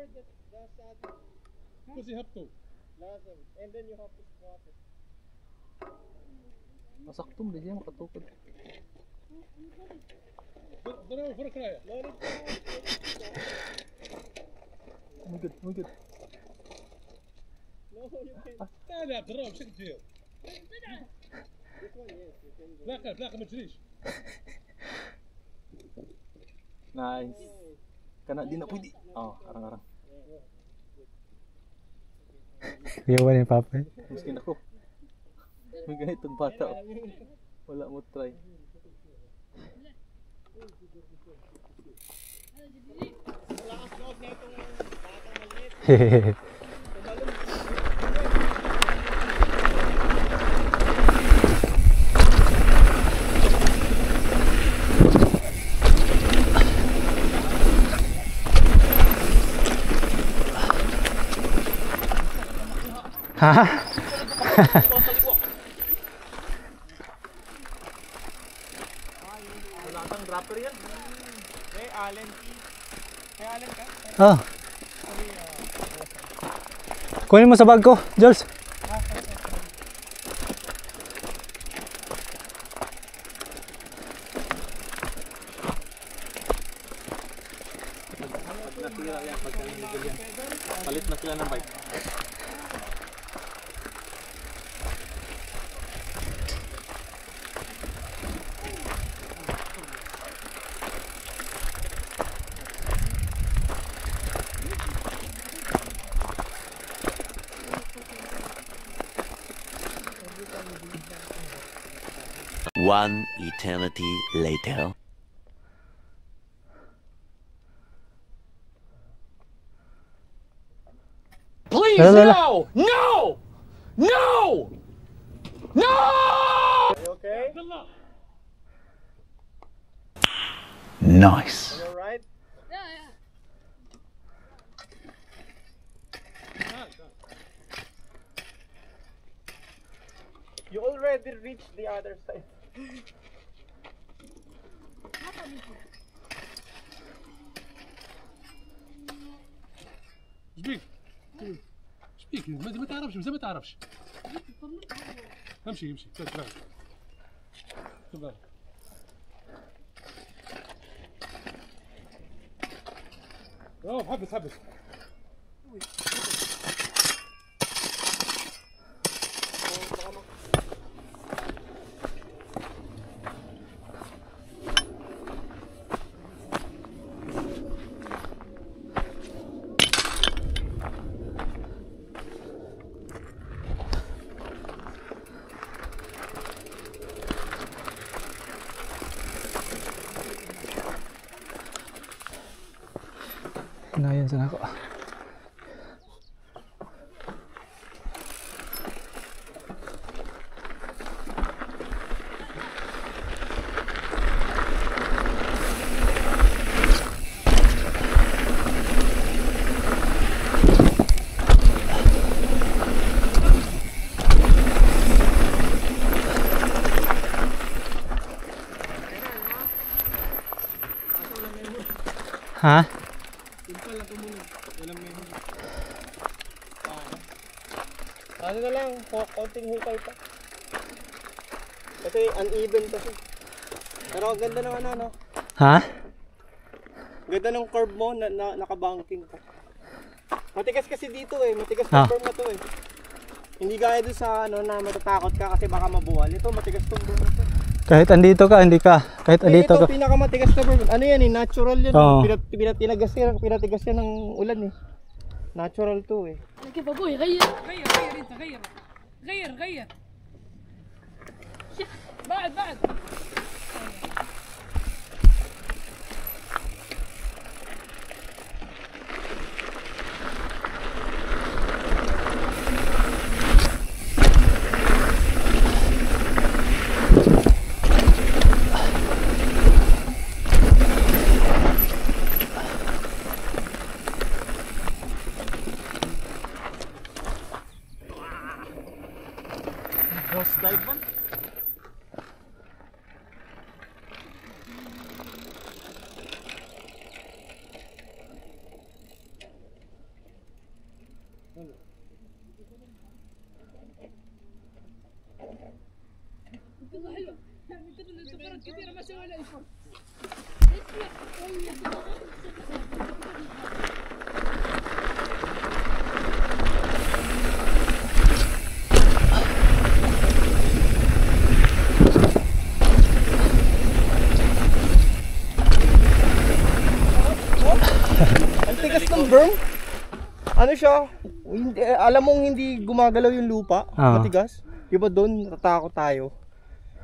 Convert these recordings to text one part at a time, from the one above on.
cover the saddle. Because you have to. And then you have to squat it. Masaktum di siya makatukod. ضربه فرق رايه. No need to Oh my god, oh my god. No, you can. لا لا ضربه بشكل كثير. This one, yes, you can do. تلاقي ما تجريش. Nice. Kana di na pwede. Oh, arang-arang. Iyawan ni Papa. Miskin ako. May ganitong bata. Wala mo try. Malakas loob na itong batang maliit. Hehehe. Ha? Wala kang dropper yan. Hey, Allen. Hey, Allen ka? Oh. Kunin mo sa bag ko, Jules. Palit na sila ng bike. One eternity later. Please, no! No! No! No! You okay? Nice. You alright? You already reached the other side. شبيك؟ شبيك؟ ما تعرفش مازال ما تعرفش. امشي امشي تبع. تبع. حبس حبس. Hinayan sa nako. Ha? Ano na lang, konting hukay pa. Kasi uneven kasi. Pero ang ganda ng ano. Ha? Ganda ng curve mo na nakabanking pa. Matigas kasi dito eh, matigas na berm na to eh. Hindi gaya doon sa ano na matatakot ka kasi baka mabuwal. Ito matigas tong berm na to. Kahit andito ka, hindi ka. Kahit andito ka. Ito pinakamatigas na berm. Ano yan eh, natural yan. Oo. Pinatigas yan ng ulan eh. Natural to eh. كيف ابوي غير انت غير بعد Cross dive man? والله حلوة من كثر الانتقادات كثيرة ما سوى لها شيء. Ang tigas ng berm. Ano siya? Hindi, alam mong hindi gumagalaw yung lupa. Matigas. Diba doon natatakot tayo?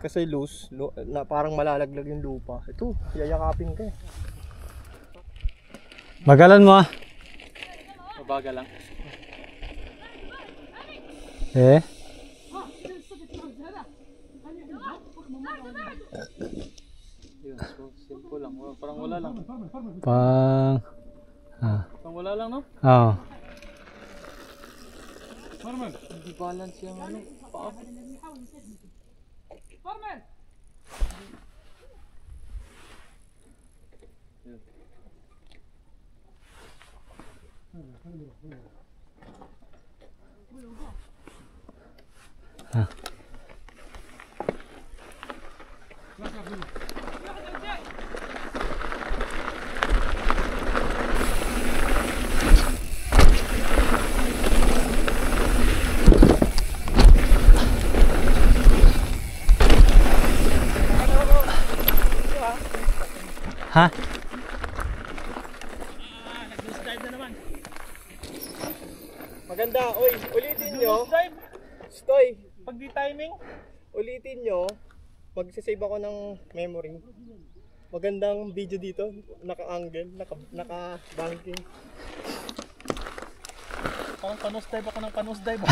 Kasi loose, na parang malalaglag yung lupa. Ito, yayakapin ka eh. Bagalan mo ah. Mabagal lang. Eh? Yun, so simple lang. Parang wala lang. فرمل Parang wala lang, no? فرمل Hindi balance yung ano. Paa. فرمل Ha? Maganda. Oy, ulitin nyo. Stoy. Pag di timing, ulitin nyo. Magsasave ako ng memory. Magandang video dito. Naka-angle, naka-banking. Parang panos dive ako ng panos dive.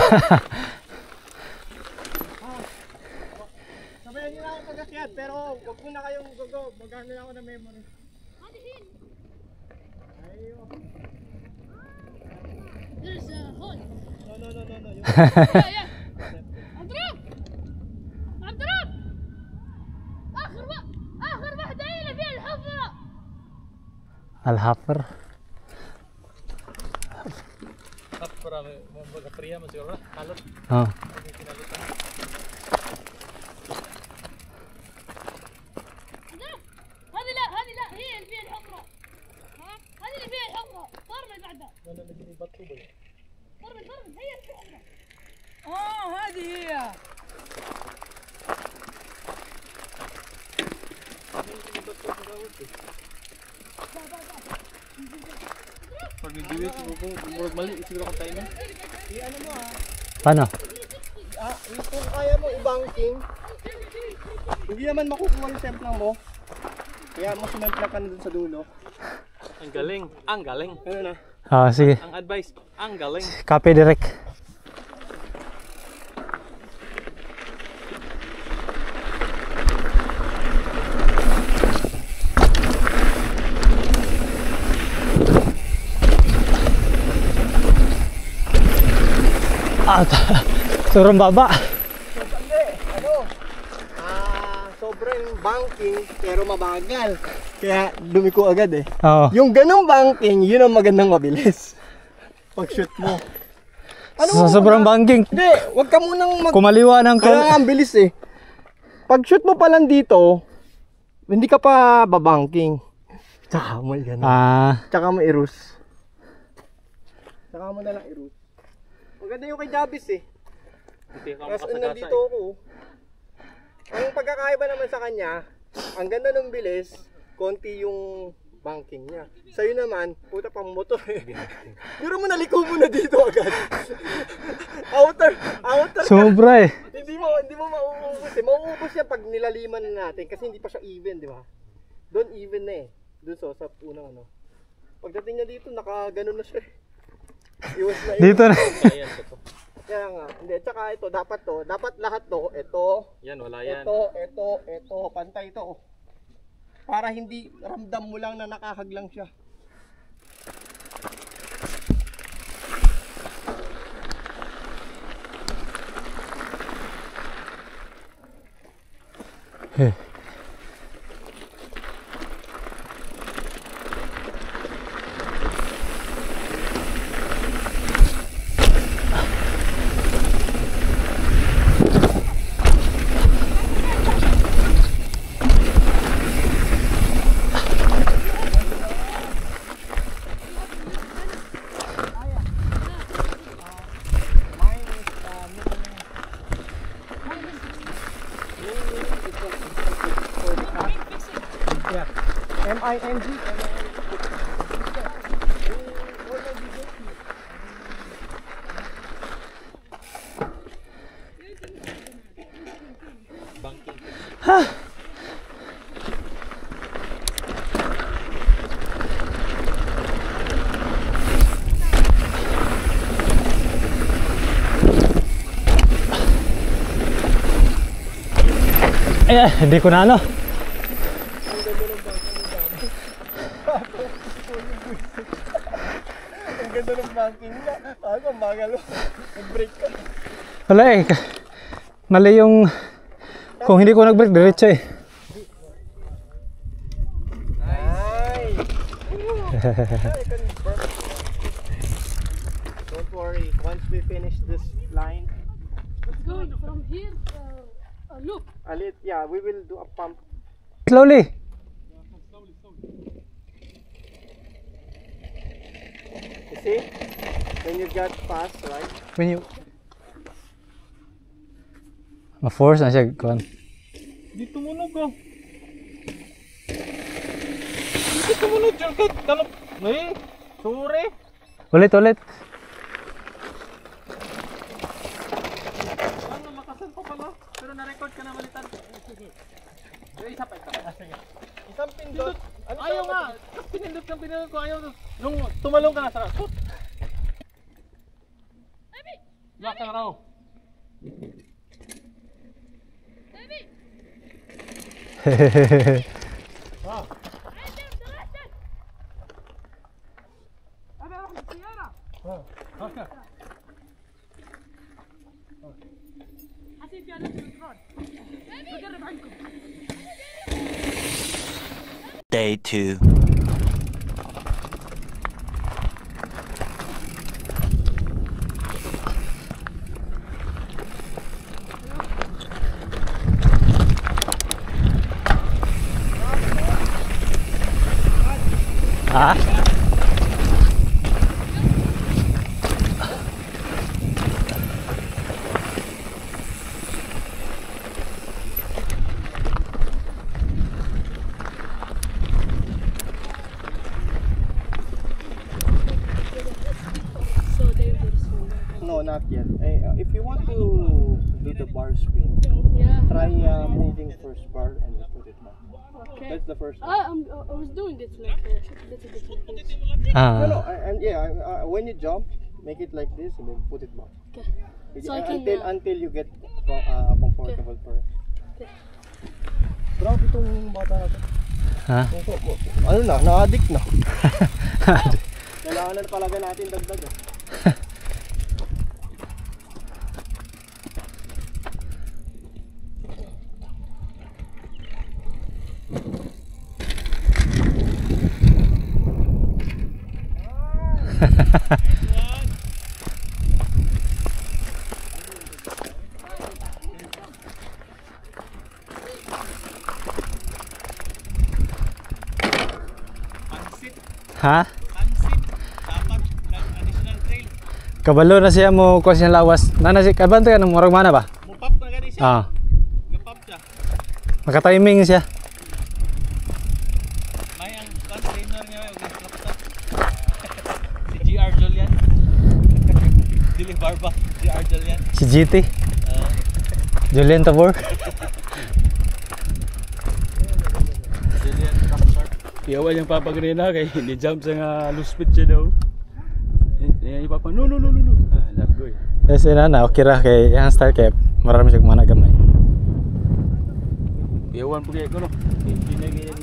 Sabayan nyo na ako pag-akyat, pero huwag muna kayong go. Mag-ano ako ng memory. Ayaw. There's a hole. No. يا اضرب اضرب اخر واحدة هي اللي فيها الحفرة. Al-Hafr. para magkapriya mo siguro na kalot. Oh. هذه لا هي اللي فيها الحفرة. هذه اللي فيها الحفرة. فرمل بعدها. فرمل هي اللي فيها الحفرة. هذه هي. Pag nag-duet, siguro mali, siguro akong timing. Ano mo Paano? kung kaya mo i-banking, hindi naman makukuha yung semplang mo. Kaya mo sumemplang ka na dun sa dulo. Ang galing, ang galing. Ano na? Ah, sige. Ang advice, ang galing. Copy direct. Sobrang baba. Sobrang banking pero mabagal. Kaya lumiko agad eh. Oo. Yung ganong banking, yun ang magandang mabilis. Pag shoot mo. So, sobrang banking. Hindi, wag ka munang Kumaliwa ng Kaya nga ang bilis eh. Pag shoot mo pa lang dito, hindi ka pa babanking. Tsaka mo yan. Tsaka mo i-roost. Tsaka mo na lang i-roost. Maganda yung kay Jabis eh. Hindi ka Kasi makasagasa nandito ako. Ang pagkakaiba naman sa kanya, ang ganda ng bilis, konti yung banking niya. Sa'yo naman, puta pang motor eh. Pero mo naliko mo na dito agad. outer ka. Sobra eh. Hindi mo mauubos eh. Mauubos yan pag nilaliman na natin kasi hindi pa siya even, di ba? Doon even na eh. Doon sa unang ano. Pagdating niya dito, naka-ganon na siya eh. Iwas na Dito na. Ayan, ito. Kaya nga, hindi, tsaka ito, dapat lahat to, ito, Yan, wala yan. ito, pantay ito. Para hindi ramdam mo lang na nakahaglang siya. ING. Hindi ko na ano. Ang ganda ng banking niya. Ako, magalo. Nag-break ka. Wala eh. Mali yung... Kung hindi ko nag-break, diretso eh. Nice! Don't worry. Once we finish this line, It's going from here. Look. yeah, we will do a pump. Slowly. You see? When you get fast, right? When you... Ma-force na siya. Kuhan. Di tumunog oh. Di tumunog dyan kahit talap. Eh, sorry. Ulit, ulit. Ano, makasan pa pala. Pero na-record ka na balitan. Isa pa. Isang pindot. Ano ayaw nga. Pinindot ko. Ayaw. Nung tumalong ka na sa raso. Yak ka raw. Day 2. Ah? So dangerous. No, not yet. If you want to do the bar spin, Yeah. try moving first bar and then put it back. Okay. That's the first one. I was doing it like little bit like this. No, Ah. and yeah, when you jump, make it like this and then put it back. Okay. So I can, Until you get comfortable for it. Okay. Grabe itong bata natin. Ha? Ano na, na-addict na. Kailangan na talaga natin dagdag. Ha? Kabalo na siya mo kuha siya lawas. Nana si kabante ka ng murag mana ba? Mupap na gani siya. Ah. Gapap siya. Maka-timing siya. May ang trainer niya si GR Julian. Dili Barba, GR Julian. Si GT. Julian Tabor. Julian Capsar. Iyawan yung Papa Grena kay hindi jump sa nga loose speed siya daw. Yung Papa, no. Lagoy. Kasi na okay ra kay yang start kay marami siya mana gamay. Iyawan po kayo ko no. Hindi na kaya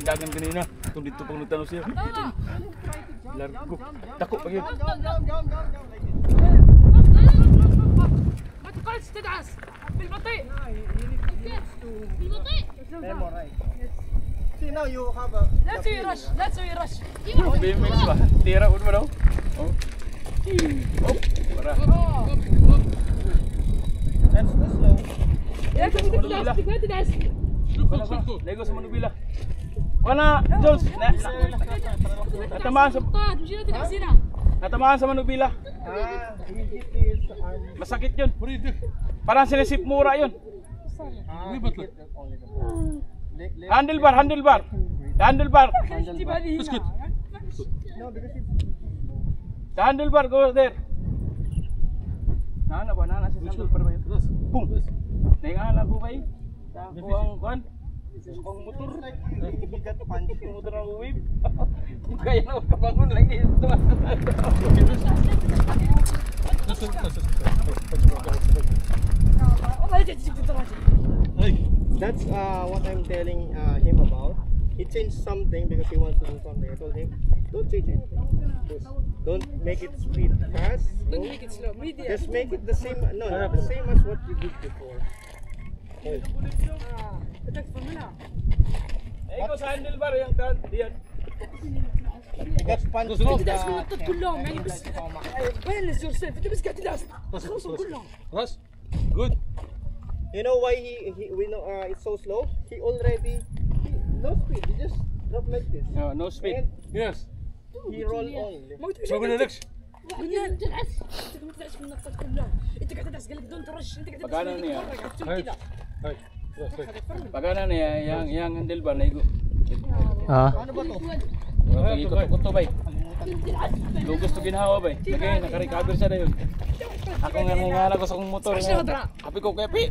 dagan kanina. Kung dito pang nagtanong siya. Largo. Tako pa yun. ما تقعدش تدعس بالبطيء. بالبطيء. Memorize. See now you have a لا تسوي رش. BMX ba? Tira mo daw. Oh. Para. That's slow. لا تدعس. Lego sa Manubila. Wala, Jones. Natamaan sa مش لا تدعس هنا. Natamaan sa Manubila. It is Masakit yun. Parang sinisip mura yun. Handlebar. The handlebar. No, because The handlebar, go there. Nana ba? Nana sa handlebar ba yun? Boom! Naingala ko ba yun? Sa kuwang kung motor. bigat punch. Yung motor ng wave. Kaya na kabangon lang yun. That's what I'm telling him about. He changed something because he wants to do something. I told him, don't change anything. Don't make it speed fast. Don't make it slow. Just make it the same. No, not the same as what you did before. Ikaw sa handlebar yung diyan. That's punch. لازم نطط كلهم يعني بس بالانس يور سيلف انت بس قاعد تداس خلصوا كلهم. Good. You know why we know it's so slow? He already no speed. He just drop like this. No speed. Yes. He roll only. ما قلت So gonna next. قلنا تدعس انت ما تدعس من النطات كلهم انت قاعد تدعس قال لك دون ترش انت قاعد تدعس Pagana niya. قاعد تسوي كذا Pagana niya yang handlebar na igo. Ah. Ano ba to? Ikot-ikot to bay. Lugos to ginhawa bay. Lagay naka-recover siya na yun. Ako nga nangingala ko sa kong motor. Happy ko kaya pi.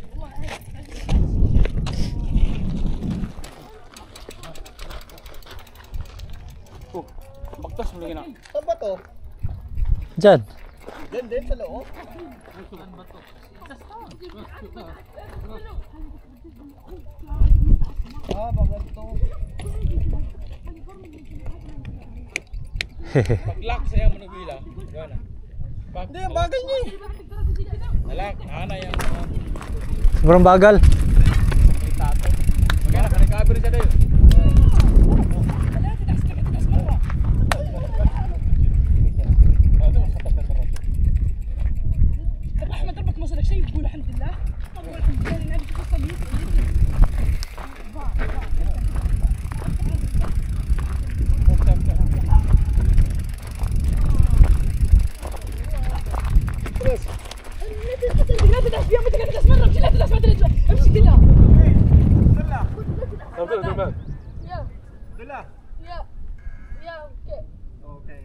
Baktas mo na. Saan ba to? Diyan. Diyan din sa loob. Baganto. Pag-lock saya mo nagwila. Gana. Hindi, ang bagay niya eh. Nalak, ana yang Sobrang bagal. tato. Magana naka-recover siya na yun. طب احمد ربك ما وصلك شيء تقول الحمد لله والله الحمد لله لان هذه قصه لي لا تدعس فيها ما تدعس مره امشي لا تدعس ما تدعس امشي كلها يا Dala. يا يا اوكي Okay.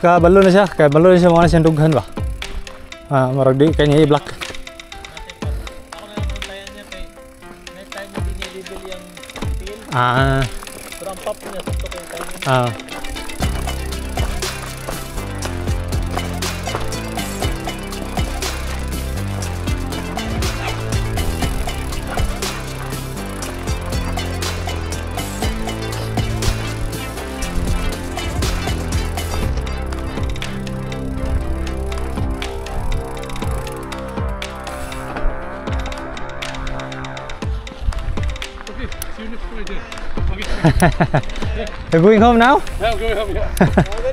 Kabalo na siya. Kabalo na siya mga siyang dughan ba? Ah, marag di kanya i-block. Ako na lang puntayan niya kay next time mo dinilibel yung pin. Ah. Ramp up niya sa to kay time. Ah. See you next Friday. Okay. You're going home now? Yeah, I'm going home, yeah.